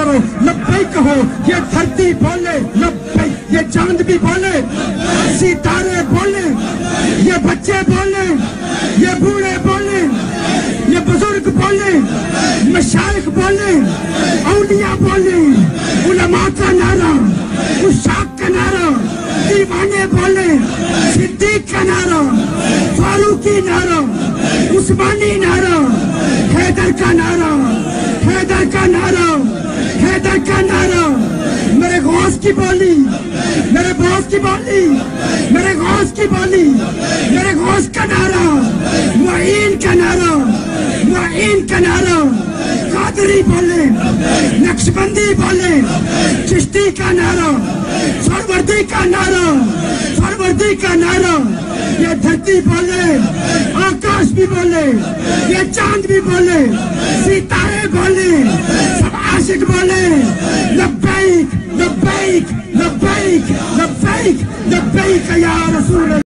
کرو لبیک کہو، یہ دھرتی بولے لبیک، یہ چاند بھی بولے، ستارے بولے، یہ بچے بولے، یہ بوڑھے بولے، یہ بزرگ بولے، مشائخ بولے، اولیاء بولے، علماء کا نعرہ، عشاق کا نعرہ، دیوانے بولے، صدیق کا نعرہ، فاروقی نعرہ، عثمانی نعرہ، حیدر کا نعرہ، حیدر کا نعرہ، حیدر کا نعرہ، میرے غوث کی بولی، میرے غوث کی بولی، میرے غوث کی بولی، میرے غوث کا نعرہ، معین کا نعرہ، معین کا نعرہ، قادری بولے، نقشبندی بولے، چشتی کا نعرہ، سروردی کا نعرہ، سروردی کا نعرہ، یہ دھرتی بولے، آکاش بھی بولے، یہ چاند بھی بولے، ستارے بولے، سب عاشق بولے، لبیک لبیک لبیک لبیک لبیک یا رسول اللہ۔